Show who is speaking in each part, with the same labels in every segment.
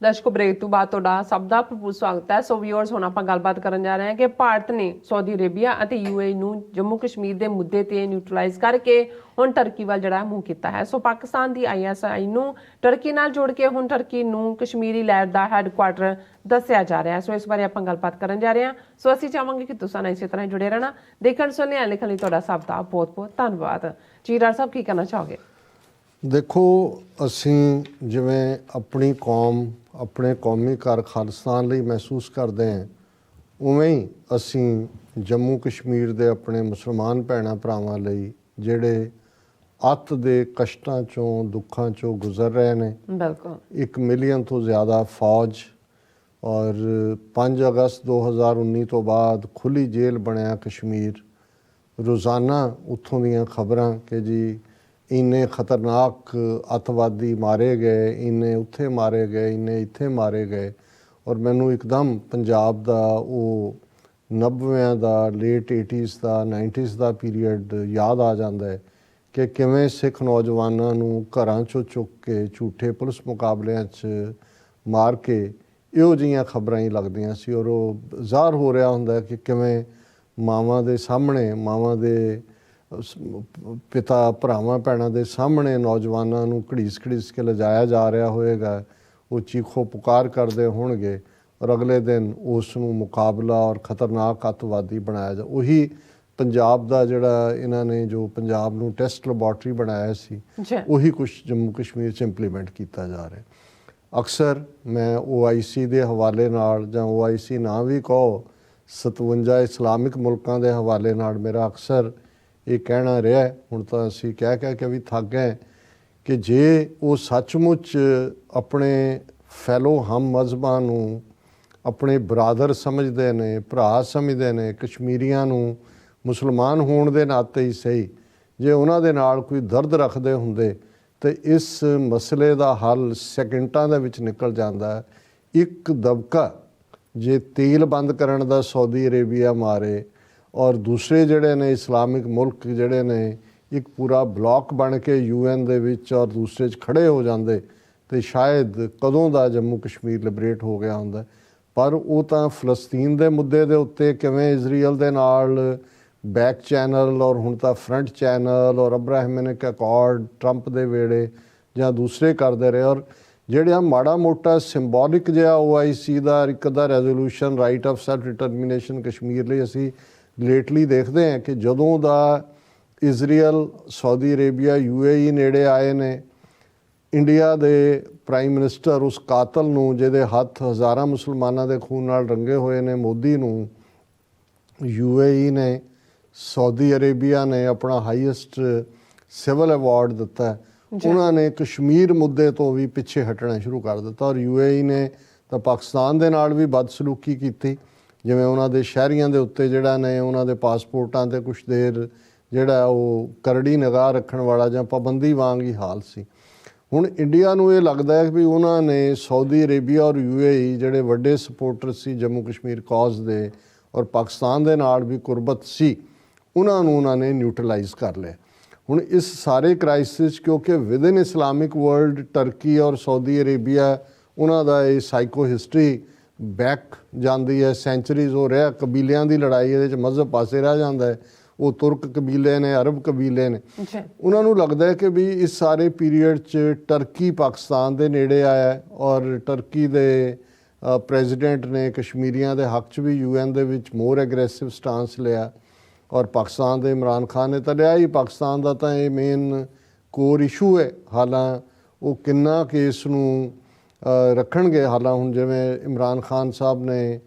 Speaker 1: ਦਰਸ਼ਕੋ break ਤੋਂ ਬਾਅਦ ਤੁਹਾਡਾ ਸਭ ਦਾ ਭਰਪੂਰ ਸਵਾਗਤ ਹੈ। ਸੋ ਵਿਊਅਰਸ, ਹੁਣ ਆਪਾਂ ਗੱਲਬਾਤ ਕਰਨ ਜਾ ਰਹੇ ਹਾਂ ਕਿ ਭਾਰਤ ਨੇ ਸਾਊਦੀ ਅਰੇਬੀਆ ਅਤੇ ਯੂਏਈ ਨੂੰ ਜੰਮੂ ਕਸ਼ਮੀਰ ਦੇ ਮੁੱਦੇ ਤੇ ਨਿਊਟਰਲਾਈਜ਼ ਕਰਕੇ ਹੁਣ ਟਰਕੀ ਵੱਲ ਜਿਹੜਾ ਮੂੰਹ ਕੀਤਾ ਹੈ। ਸੋ ਪਾਕਿਸਤਾਨ ਦੀ ਆਈਐਸਆਈ ਨੂੰ ਟਰਕੀ ਨਾਲ ਜੋੜ ਕੇ ਹੁਣ ਟਰਕੀ ਨੂੰ ਕਸ਼ਮੀਰੀ ਲਹਿਰ ਦਾ ਹੈੱਡਕੁਆਟਰ ਦੱਸਿਆ ਜਾ ਰਿਹਾ ਹੈ। ਸੋ ਇਸ ਬਾਰੇ ਆਪਾਂ ਗੱਲਬਾਤ ਕਰਨ ਜਾ ਰਹੇ ਹਾਂ। ਸੋ ਅਸੀਂ ਚਾਹਾਂਗੇ ਕਿ ਤੁਸੀਂ ਇਸੇ ਤਰ੍ਹਾਂ ਜੁੜੇ ਰਹਿਣਾ। ਦੇਖਣ ਸੁਣਨ ਲਿਖਣ ਲਈ ਤੁਹਾਡਾ ਸਭ ਦਾ ਬਹੁਤ ਬਹੁਤ ਧੰਨਵਾਦ। ਚੀਰਾ ਸਾਹਿਬ, ਕੀ ਕਹਿਣਾ ਚਾਹੋਗੇ?
Speaker 2: ਦੇਖੋ, ਅਸੀਂ ਜਿਵੇਂ ਆਪਣੀ ਕੌਮ ਆਪਣੇ ਕੌਮੀ ਘਰ ਖਾਲਿਸਤਾਨ ਲਈ ਮਹਿਸੂਸ ਕਰਦੇ ਹਾਂ, ਉਵੇਂ ਹੀ ਅਸੀਂ ਜੰਮੂ ਕਸ਼ਮੀਰ ਦੇ ਆਪਣੇ ਮੁਸਲਮਾਨ ਭੈਣਾਂ ਭਰਾਵਾਂ ਲਈ ਜਿਹੜੇ ਅੱਤ ਦੇ ਕਸ਼ਟਾਂ ਚੋਂ ਦੁੱਖਾਂ ਚੋਂ ਗੁਜ਼ਰ ਰਹੇ ਨੇ।
Speaker 1: ਬਿਲਕੁਲ
Speaker 2: 1 ਮਿਲੀਅਨ ਤੋਂ ਜ਼ਿਆਦਾ ਫੌਜ ਔਰ 5 ਅਗਸਤ 2019 ਤੋਂ ਬਾਅਦ ਖੁੱਲ੍ਹੀ ਜੇਲ੍ਹ ਬਣਿਆ ਕਸ਼ਮੀਰ। ਰੋਜ਼ਾਨਾ ਉੱਥੋਂ ਦੀਆਂ ਖਬਰਾਂ ਕਿ ਜੀ ਇੰਨੇ ਖਤਰਨਾਕ ਅੱਤਵਾਦੀ ਮਾਰੇ ਗਏ, ਇੰਨੇ ਉੱਥੇ ਮਾਰੇ ਗਏ, ਇੰਨੇ ਇੱਥੇ ਮਾਰੇ ਗਏ। ਔਰ ਮੈਨੂੰ ਇੱਕਦਮ ਪੰਜਾਬ ਦਾ ਉਹ 90ਵਿਆਂ ਦਾ, ਲੇਟ 80s ਦਾ, 90s ਦਾ ਪੀਰੀਅਡ ਯਾਦ ਆ ਜਾਂਦਾ ਹੈ ਕਿ ਕਿਵੇਂ ਸਿੱਖ ਨੌਜਵਾਨਾਂ ਨੂੰ ਘਰਾਂ 'ਚੋਂ ਚੁੱਕ ਕੇ ਝੂਠੇ ਪੁਲਿਸ ਮੁਕਾਬਲਿਆਂ 'ਚ ਮਾਰ ਕੇ ਇਹੋ ਜਿਹੀਆਂ ਖਬਰਾਂ ਹੀ ਲੱਗਦੀਆਂ ਸੀ। ਔਰ ਉਹ ਜ਼ਾਹਰ ਹੋ ਰਿਹਾ ਹੁੰਦਾ ਕਿ ਕਿਵੇਂ ਮਾਵਾਂ ਦੇ ਸਾਹਮਣੇ, ਮਾਵਾਂ ਦੇ ਪਿਤਾ ਭਰਾਵਾਂ ਭੈਣਾਂ ਦੇ ਸਾਹਮਣੇ ਨੌਜਵਾਨਾਂ ਨੂੰ ਘੜੀਸ ਕੇ ਲਿਜਾਇਆ ਜਾ ਰਿਹਾ ਹੋਏਗਾ। ਉਹ ਚੀਖੋ ਪੁਕਾਰ ਕਰਦੇ ਹੋਣਗੇ ਔਰ ਅਗਲੇ ਦਿਨ ਉਸ ਨੂੰ ਮੁਕਾਬਲਾ ਔਰ ਖਤਰਨਾਕ ਅੱਤਵਾਦੀ ਬਣਾਇਆ ਜਾ। ਉਹੀ ਪੰਜਾਬ ਦਾ ਜਿਹੜਾ ਇਹਨਾਂ ਨੇ ਜੋ ਪੰਜਾਬ ਨੂੰ ਟੈਸਟ ਲੈਬੋਰਟਰੀ ਬਣਾਇਆ ਸੀ, ਉਹੀ ਕੁਛ ਜੰਮੂ ਕਸ਼ਮੀਰ 'ਚ ਇੰਪਲੀਮੈਂਟ ਕੀਤਾ ਜਾ ਰਿਹਾ। ਅਕਸਰ ਮੈਂ OIC ਦੇ ਹਵਾਲੇ ਨਾਲ, ਜਾਂ OIC ਨਾ ਵੀ ਕਹੋ, 57 ਇਸਲਾਮਿਕ ਮੁਲਕਾਂ ਦੇ ਹਵਾਲੇ ਨਾਲ ਮੇਰਾ ਅਕਸਰ ਇਹ ਕਹਿਣਾ ਰਿਹਾ, ਹੁਣ ਤਾਂ ਅਸੀਂ ਕਹਿ ਕੇ ਵੀ ਥੱਕ ਗਏ, ਕਿ ਜੇ ਉਹ ਸੱਚਮੁੱਚ ਆਪਣੇ ਫੈਲੋ ਹਮ ਮਜ਼ਹਬਾਂ ਨੂੰ ਆਪਣੇ ਬਰਾਦਰ ਸਮਝਦੇ ਨੇ, ਭਰਾ ਸਮਝਦੇ ਨੇ, ਕਸ਼ਮੀਰੀਆਂ ਨੂੰ ਮੁਸਲਮਾਨ ਹੋਣ ਦੇ ਨਾਤੇ ਹੀ ਸਹੀ, ਜੇ ਉਹਨਾਂ ਦੇ ਨਾਲ ਕੋਈ ਦਰਦ ਰੱਖਦੇ ਹੁੰਦੇ ਤਾਂ ਇਸ ਮਸਲੇ ਦਾ ਹੱਲ ਸੈਕਿੰਡਾਂ ਦੇ ਵਿੱਚ ਨਿਕਲ ਜਾਂਦਾ। ਇੱਕ ਦਬਕਾ ਜੇ ਤੇਲ ਬੰਦ ਕਰਨ ਦਾ ਸਾਊਦੀ ਅਰੇਬੀਆ ਮਾਰੇ ਔਰ ਦੂਸਰੇ ਜਿਹੜੇ ਨੇ ਇਸਲਾਮਿਕ ਮੁਲਕ ਜਿਹੜੇ ਨੇ ਇੱਕ ਪੂਰਾ ਬਲਾਕ ਬਣ ਕੇ UN ਦੇ ਵਿੱਚ ਔਰ ਦੂਸਰੇ 'ਚ ਖੜ੍ਹੇ ਹੋ ਜਾਂਦੇ ਤੇ ਸ਼ਾਇਦ ਕਦੋਂ ਦਾ ਜੰਮੂ ਕਸ਼ਮੀਰ ਲਿਬਰੇਟ ਹੋ ਗਿਆ ਹੁੰਦਾ। ਪਰ ਉਹ ਤਾਂ ਫਲਸਤੀਨ ਦੇ ਮੁੱਦੇ ਦੇ ਉੱਤੇ ਕਿਵੇਂ ਇਜ਼ਰਾਈਲ ਦੇ ਨਾਲ ਬੈਕ ਚੈਨਲ ਔਰ ਹੁਣ ਤਾਂ ਫਰੰਟ ਚੈਨਲ ਔਰ ਅਬਰਾਹਮਿਕ ਅਕੋਰਡ ਟਰੰਪ ਦੇ ਵੇੜੇ ਜਾਂ ਦੂਸਰੇ ਕਰਦੇ ਰਹੇ। ਔਰ ਜਿਹੜਾ ਮਾੜਾ ਮੋਟਾ ਸਿੰਬੋਲਿਕ ਜਿਹਾ OIC ਦਾ ਇੱਕ ਦਾ resolution right of self determination Kashmir ਲਈ ਅਸੀਂ ਲੇਟਲੀ ਦੇਖਦੇ ਹਾਂ ਕਿ ਜਦੋਂ ਦਾ ਇਜ਼ਰਾਈਲ, ਸਾਊਦੀ ਅਰੇਬੀਆ, UAE ਨੇੜੇ ਆਏ ਨੇ, ਇੰਡੀਆ ਦੇ ਪ੍ਰਾਈਮ ਮਿਨਿਸਟਰ ਉਸ ਕਾਤਲ ਨੂੰ ਜਿਹਦੇ ਹੱਥ ਹਜ਼ਾਰਾਂ ਮੁਸਲਮਾਨਾਂ ਦੇ ਖੂਨ ਨਾਲ ਰੰਗੇ ਹੋਏ ਨੇ, ਮੋਦੀ ਨੂੰ UAE ਨੇ, ਸਾਊਦੀ ਅਰੇਬੀਆ ਨੇ ਆਪਣਾ ਹਾਈਐਸਟ ਸਿਵਲ ਅਵਾਰਡ ਦਿੱਤਾ। ਉਹਨਾਂ ਨੇ ਕਸ਼ਮੀਰ ਮੁੱਦੇ ਤੋਂ ਵੀ ਪਿੱਛੇ ਹਟਣਾ ਸ਼ੁਰੂ ਕਰ ਦਿੱਤਾ। ਔਰ UAE ਨੇ ਤਾਂ ਪਾਕਿਸਤਾਨ ਦੇ ਨਾਲ ਵੀ ਬਦਸਲੂਕੀ ਕੀਤੀ, ਜਿਵੇਂ ਉਹਨਾਂ ਦੇ ਸ਼ਹਿਰੀਆਂ ਦੇ ਉੱਤੇ ਜਿਹੜਾ ਨੇ ਉਹਨਾਂ ਦੇ ਪਾਸਪੋਰਟਾਂ 'ਤੇ ਕੁਛ ਦੇਰ ਜਿਹੜਾ ਉਹ ਕਰੜੀ ਨਿਗਾਹ ਰੱਖਣ ਵਾਲਾ ਜਾਂ ਪਾਬੰਦੀ ਵਾਂਗ ਹੀ ਹਾਲ ਸੀ। ਹੁਣ ਇੰਡੀਆ ਨੂੰ ਇਹ ਲੱਗਦਾ ਹੈ ਵੀ ਉਹਨਾਂ ਨੇ ਸਾਊਦੀ ਅਰੇਬੀਆ ਔਰ UAE ਜਿਹੜੇ ਵੱਡੇ ਸਪੋਰਟਰ ਸੀ ਜੰਮੂ ਕਸ਼ਮੀਰ ਕੌਜ਼ ਦੇ ਔਰ ਪਾਕਿਸਤਾਨ ਦੇ ਨਾਲ ਵੀ ਕੁਰਬਤ ਸੀ, ਉਹਨਾਂ ਨੇ ਨਿਊਟਰਲਾਈਜ਼ ਕਰ ਲਿਆ। ਹੁਣ ਇਸ ਸਾਰੇ ਕ੍ਰਾਈਸਿਸ ਕਿਉਂਕਿ ਵਿਦਨ ਇਸਲਾਮਿਕ ਵਰਲਡ ਟਰਕੀ ਔਰ ਸਾਊਦੀ ਅਰੇਬੀਆ ਉਹਨਾਂ ਦਾ ਇਹ ਸਾਈਕੋ ਹਿਸਟਰੀ ਬੈਕ ਜਾਂਦੀ ਹੈ, ਸੈਂਚਰੀਜ਼ ਹੋ ਰਿਹਾ। ਕਬੀਲਿਆਂ ਦੀ ਲੜਾਈ ਇਹਦੇ 'ਚ ਮਜ਼ਹਬ ਪਾਸੇ ਰਹਿ ਜਾਂਦਾ ਹੈ। ਉਹ ਤੁਰਕ ਕਬੀਲੇ ਨੇ, ਅਰਬ ਕਬੀਲੇ ਨੇ, ਉਹਨਾਂ ਨੂੰ ਲੱਗਦਾ ਹੈ ਕਿ ਵੀ ਇਸ ਸਾਰੇ ਪੀਰੀਅਡ 'ਚ ਟਰਕੀ ਪਾਕਿਸਤਾਨ ਦੇ ਨੇੜੇ ਆਇਆ ਔਰ ਟਰਕੀ ਦੇ ਪ੍ਰੈਜ਼ੀਡੈਂਟ ਨੇ ਕਸ਼ਮੀਰੀਆਂ ਦੇ ਹੱਕ 'ਚ ਵੀ UN ਦੇ ਵਿੱਚ ਮੋਰ ਐਗਰੈਸਿਵ ਸਟਾਂਸ ਲਿਆ। ਔਰ ਪਾਕਿਸਤਾਨ ਦੇ ਇਮਰਾਨ ਖਾਨ ਨੇ ਤਾਂ ਲਿਆ ਹੀ। ਪਾਕਿਸਤਾਨ ਦਾ ਤਾਂ ਇਹ ਮੇਨ ਕੋਰ ਇਸ਼ੂ ਹੈ। ਹਾਲਾਂ ਉਹ ਕਿੰਨਾ ਕਿ ਇਸ ਨੂੰ ਰੱਖਣਗੇ। ਹਾਲਾਂ ਹੁਣ ਜਿਵੇਂ ਇਮਰਾਨ ਖਾਨ ਸਾਹਿਬ ਨੇ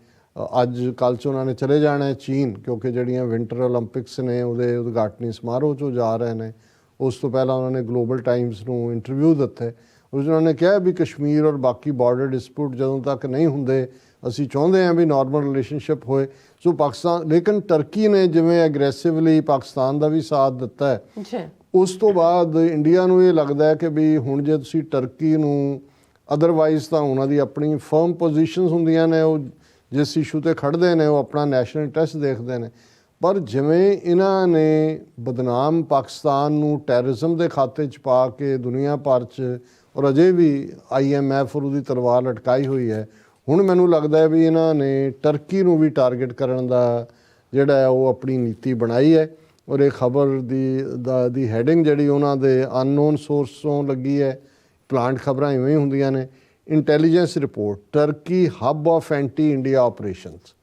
Speaker 2: ਅੱਜ ਕੱਲ੍ਹ 'ਚ ਉਹਨਾਂ ਨੇ ਚਲੇ ਜਾਣਾ ਚੀਨ, ਕਿਉਂਕਿ ਜਿਹੜੀਆਂ ਵਿੰਟਰ ਓਲੰਪਿਕਸ ਨੇ ਉਹਦੇ ਉਦਘਾਟਨੀ ਸਮਾਰੋਹ 'ਚੋਂ ਜਾ ਰਹੇ ਨੇ। ਉਸ ਤੋਂ ਪਹਿਲਾਂ ਉਹਨਾਂ ਨੇ ਗਲੋਬਲ ਟਾਈਮਸ ਨੂੰ ਇੰਟਰਵਿਊ ਦਿੱਤੇ। ਉਸ ਉਹਨਾਂ ਨੇ ਕਿਹਾ ਵੀ ਕਸ਼ਮੀਰ ਔਰ ਬਾਕੀ ਬਾਰਡਰ ਡਿਸਪਿਊਟ ਜਦੋਂ ਤੱਕ ਨਹੀਂ ਹੁੰਦੇ ਅਸੀਂ ਚਾਹੁੰਦੇ ਹਾਂ ਵੀ ਨਾਰਮਲ ਰਿਲੇਸ਼ਨਸ਼ਿਪ ਹੋਏ। ਸੋ ਪਾਕਿਸਤਾਨ, ਲੇਕਿਨ ਟਰਕੀ ਨੇ ਜਿਵੇਂ ਐਗਰੈਸਿਵਲੀ ਪਾਕਿਸਤਾਨ ਦਾ ਵੀ ਸਾਥ ਦਿੱਤਾ ਹੈ, ਉਸ ਤੋਂ ਬਾਅਦ ਇੰਡੀਆ ਨੂੰ ਇਹ ਲੱਗਦਾ ਹੈ ਕਿ ਵੀ ਹੁਣ ਜੇ ਤੁਸੀਂ ਟਰਕੀ ਨੂੰ, ਅਦਰਵਾਈਜ਼ ਤਾਂ ਉਹਨਾਂ ਦੀ ਆਪਣੀ ਫਰਮ ਪੋਜੀਸ਼ਨਸ ਹੁੰਦੀਆਂ ਨੇ, ਉਹ ਜਿਸ ਇਸ਼ੂ 'ਤੇ ਖੜ੍ਹਦੇ ਨੇ ਉਹ ਆਪਣਾ ਨੈਸ਼ਨਲ ਇੰਟਰਸਟ ਦੇਖਦੇ ਨੇ। ਪਰ ਜਿਵੇਂ ਇਹਨਾਂ ਨੇ ਬਦਨਾਮ ਪਾਕਿਸਤਾਨ ਨੂੰ ਟੈਰਰਿਜ਼ਮ ਦੇ ਖਾਤੇ 'ਚ ਪਾ ਕੇ ਦੁਨੀਆ ਭਰ 'ਚ ਔਰ ਅਜੇ ਵੀ IMF ਉਹਦੀ ਤਲਵਾਰ ਲਟਕਾਈ ਹੋਈ ਹੈ। ਹੁਣ ਮੈਨੂੰ ਲੱਗਦਾ ਹੈ ਵੀ ਇਹਨਾਂ ਨੇ ਟਰਕੀ ਨੂੰ ਵੀ ਟਾਰਗੇਟ ਕਰਨ ਦਾ ਜਿਹੜਾ ਹੈ ਉਹ ਆਪਣੀ ਨੀਤੀ ਬਣਾਈ ਹੈ। ਔਰ ਇਹ ਖਬਰ ਦੀ ਹੈਡਿੰਗ ਜਿਹੜੀ ਉਹਨਾਂ ਦੇ ਅਨਨੋਨ ਸੋਰਸ ਤੋਂ ਲੱਗੀ ਹੈ। ਪਲਾਂਟ ਖਬਰਾਂ ਇਵੇਂ ਹੀ ਹੁੰਦੀਆਂ ਨੇ। Intelligence report, Turkey hub of anti India operations.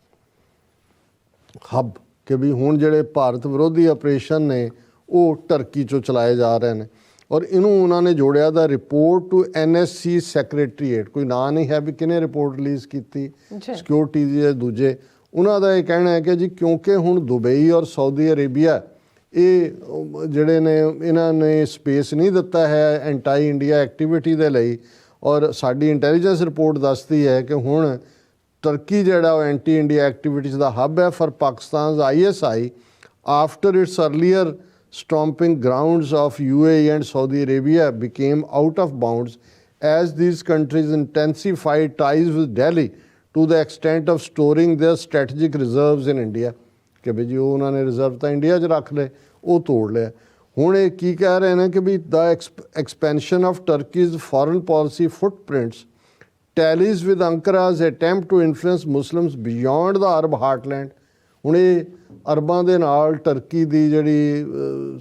Speaker 2: Hub ਕਿ ਵੀ ਹੁਣ ਜਿਹੜੇ ਭਾਰਤ ਵਿਰੋਧੀ ਆਪਰੇਸ਼ਨ ਨੇ ਉਹ ਟਰਕੀ 'ਚੋਂ ਚਲਾਏ ਜਾ ਰਹੇ ਨੇ। ਔਰ ਇਹਨੂੰ ਉਹਨਾਂ ਨੇ ਜੋੜਿਆ ਦਾ ਰਿਪੋਰਟ ਟੂ NSC ਸੈਕਟਰੀਏਟ। ਕੋਈ ਨਾਂ ਨਹੀਂ ਹੈ ਵੀ ਕਿਹਨੇ ਰਿਪੋਰਟ ਰਿਲੀਜ਼ ਕੀਤੀ, ਸਿਕਿਉਰਿਟੀ ਦੇ ਦੂਜੇ। ਉਹਨਾਂ ਦਾ ਇਹ ਕਹਿਣਾ ਹੈ ਕਿ ਜੀ ਕਿਉਂਕਿ ਹੁਣ ਦੁਬਈ ਔਰ ਸਾਊਦੀ ਅਰੇਬੀਆ ਇਹ ਜਿਹੜੇ ਨੇ ਇਹਨਾਂ ਨੇ ਸਪੇਸ ਨਹੀਂ ਦਿੱਤਾ ਹੈ ਐਂਟੀ ਇੰਡੀਆ ਐਕਟੀਵਿਟੀ ਦੇ ਲਈ। ਔਰ ਸਾਡੀ ਇੰਟੈਲੀਜੈਂਸ ਰਿਪੋਰਟ ਦੱਸਦੀ ਹੈ ਕਿ ਹੁਣ ਟਰਕੀ ਜਿਹੜਾ ਉਹ ਐਂਟੀ ਇੰਡੀਆ ਐਕਟੀਵਿਟੀਜ਼ ਦਾ ਹੱਬ ਹੈ for Pakistan's ISI after its earlier stomping grounds of UAE and Saudi Arabia became out of bounds as these countries intensified ties with Delhi to the extent of storing their strategic reserves in India। ਕਿ ਵੀ ਜੀ ਉਹ ਉਹਨਾਂ ਨੇ reserve ਤਾਂ India 'ਚ ਰੱਖ ਲਏ, ਉਹ ਤੋੜ ਲਿਆ। ਹੁਣ ਇਹ ਕੀ ਕਹਿ ਰਹੇ ਨੇ ਕਿ ਵੀ ਦਾ expansion of Turkey's foreign policy footprints tallies with Ankara's attempt to influence Muslims beyond the Arab heartland। ਹੁਣ ਇਹ ਅਰਬਾਂ ਦੇ ਨਾਲ ਟਰਕੀ ਦੀ ਜਿਹੜੀ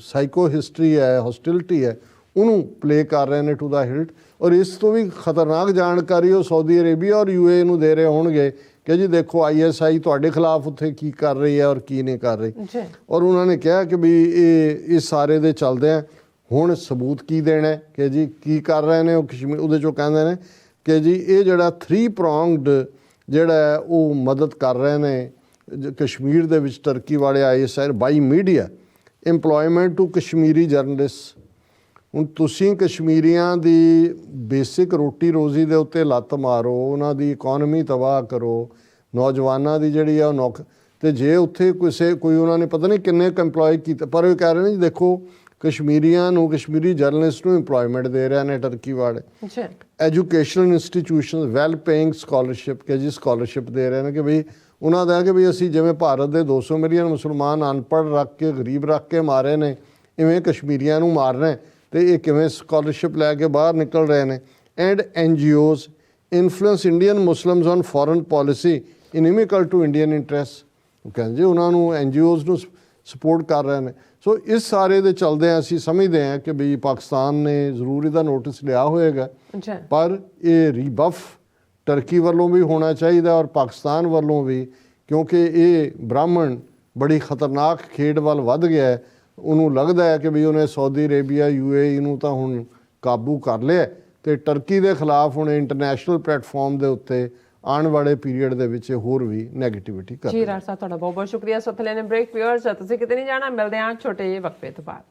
Speaker 2: ਸਾਈਕੋ ਹਿਸਟਰੀ ਹੈ, ਹੌਸਟਿਲਿਟੀ ਹੈ, ਉਹਨੂੰ ਪਲੇ ਕਰ ਰਹੇ ਨੇ ਟੂ ਦਾ ਹਿਲਟ। ਔਰ ਇਸ ਤੋਂ ਵੀ ਖਤਰਨਾਕ ਜਾਣਕਾਰੀ ਉਹ ਸਾਊਦੀ ਅਰੇਬੀਆ ਔਰ UAE ਨੂੰ ਦੇ ਰਹੇ ਹੋਣਗੇ ਕਿ ਜੀ ਦੇਖੋ ISI ਤੁਹਾਡੇ ਖਿਲਾਫ ਉੱਥੇ ਕੀ ਕਰ ਰਹੀ ਹੈ ਔਰ ਕੀ ਨਹੀਂ ਕਰ ਰਹੀ। ਔਰ ਉਹਨਾਂ ਨੇ ਕਿਹਾ ਕਿ ਵੀ ਇਹ ਇਸ ਸਾਰੇ ਦੇ ਚੱਲਦੇ ਆ ਹੁਣ ਸਬੂਤ ਕੀ ਦੇਣਾ ਕਿ ਜੀ ਕੀ ਕਰ ਰਹੇ ਨੇ ਉਹ ਕਸ਼ਮੀਰ। ਉਹਦੇ 'ਚੋਂ ਕਹਿੰਦੇ ਨੇ ਕਿ ਜੀ ਇਹ ਜਿਹੜਾ 3 pronged ਜਿਹੜਾ ਉਹ ਮਦਦ ਕਰ ਰਹੇ ਨੇ ਕਸ਼ਮੀਰ ਦੇ ਵਿੱਚ ਟਰਕੀ ਵਾਲੇ ISI by media employment to Kashmiri journalist. ਹੁਣ ਤੁਸੀਂ ਕਸ਼ਮੀਰੀਆਂ ਦੀ ਬੇਸਿਕ ਰੋਟੀ ਰੋਜ਼ੀ ਦੇ ਉੱਤੇ ਲੱਤ ਮਾਰੋ, ਉਹਨਾਂ ਦੀ ਇਕੋਨਮੀ ਤਬਾਹ ਕਰੋ, ਨੌਜਵਾਨਾਂ ਦੀ ਜਿਹੜੀ ਆ ਉਹ ਤੇ ਜੇ ਉੱਥੇ ਕੋਈ ਉਹਨਾਂ ਨੇ ਪਤਾ ਨਹੀਂ ਕਿੰਨੇ ਕੁ ਇੰਪਲੋਏ ਕੀਤੇ। ਪਰ ਉਹ ਕਹਿ ਰਹੇ ਨੇ ਜੀ ਦੇਖੋ ਕਸ਼ਮੀਰੀਆਂ ਨੂੰ, ਕਸ਼ਮੀਰੀ ਜਰਨਲਿਸਟ ਨੂੰ ਇੰਪਲੋਇਮੈਂਟ ਦੇ ਰਹੇ ਨੇ ਟਰਕੀ ਵਾਲੇ। Educational institution well paying scholarship ਕਿ ਜੀ ਸਕਾਲਰਸ਼ਿਪ ਦੇ ਰਹੇ ਨੇ ਕਿ ਬਈ ਉਹਨਾਂ ਦਾ ਕਿ ਵੀ ਅਸੀਂ ਜਿਵੇਂ ਭਾਰਤ ਦੇ 200 ਮਿਲੀਅਨ ਮੁਸਲਮਾਨ ਅਨਪੜ੍ਹ ਰੱਖ ਕੇ ਗਰੀਬ ਰੱਖ ਕੇ ਮਾਰੇ ਨੇ, ਇਵੇਂ ਕਸ਼ਮੀਰੀਆਂ ਨੂੰ ਮਾਰਨਾ ਤੇ ਇਹ ਕਿਵੇਂ ਸਕਾਲਰਸ਼ਿਪ ਲੈ ਕੇ ਬਾਹਰ ਨਿਕਲ ਰਹੇ ਨੇ। And NGOs influence Indian Muslims on foreign policy inimical to Indian interest. ਉਹ ਕਹਿੰਦੇ ਜੀ ਉਹਨਾਂ ਨੂੰ NGOs ਨੂੰ ਸਪੋਰਟ ਕਰ ਰਹੇ ਨੇ। ਸੋ ਇਸ ਸਾਰੇ ਦੇ ਚਲਦੇ ਅਸੀਂ ਸਮਝਦੇ ਹਾਂ ਕਿ ਵੀ ਪਾਕਿਸਤਾਨ ਨੇ ਜ਼ਰੂਰ ਇਹਦਾ ਨੋਟਿਸ ਲਿਆ ਹੋਏਗਾ, ਪਰ ਇਹ ਰੀਬਫ ਟਰਕੀ ਵੱਲੋਂ ਵੀ ਹੋਣਾ ਚਾਹੀਦਾ ਔਰ ਪਾਕਿਸਤਾਨ ਵੱਲੋਂ ਵੀ, ਕਿਉਂਕਿ ਇਹ ਬ੍ਰਾਹਮਣ ਬੜੀ ਖਤਰਨਾਕ ਖੇਡ ਵੱਲ ਵੱਧ ਗਿਆ ਹੈ। ਉਹਨੂੰ ਲੱਗਦਾ ਹੈ ਕਿ ਵੀ ਉਹਨੇ ਸਾਊਦੀ ਅਰੇਬੀਆ UAE ਨੂੰ ਤਾਂ ਹੁਣ ਕਾਬੂ ਕਰ ਲਿਆ ਤੇ ਟਰਕੀ ਦੇ ਖਿਲਾਫ ਹੁਣ ਇੰਟਰਨੈਸ਼ਨਲ ਪਲੇਟਫਾਰਮ ਦੇ ਉੱਤੇ ਆਉਣ ਵਾਲੇ ਪੀਰੀਅਡ ਦੇ ਵਿੱਚ ਹੋਰ ਵੀ ਨੈਗੇਟਿਵਿਟੀ ਕਰ।
Speaker 1: ਜੀ ਰਾਜ ਸਾਹਿਬ ਤੁਹਾਡਾ ਬਹੁਤ ਬਹੁਤ ਸ਼ੁਕਰੀਆ। ਸੋ ਥਲੇ ਨੇ ਬ੍ਰੇਕ ਵਿਅਰਸ, ਤੁਸੀਂ ਕਿਤੇ ਨਹੀਂ ਜਾਣਾ, ਮਿਲਦੇ ਹਾਂ ਛੋਟੇ ਜਿਹੇ ਵਕਫੇ ਤੋਂ ਬਾਅਦ।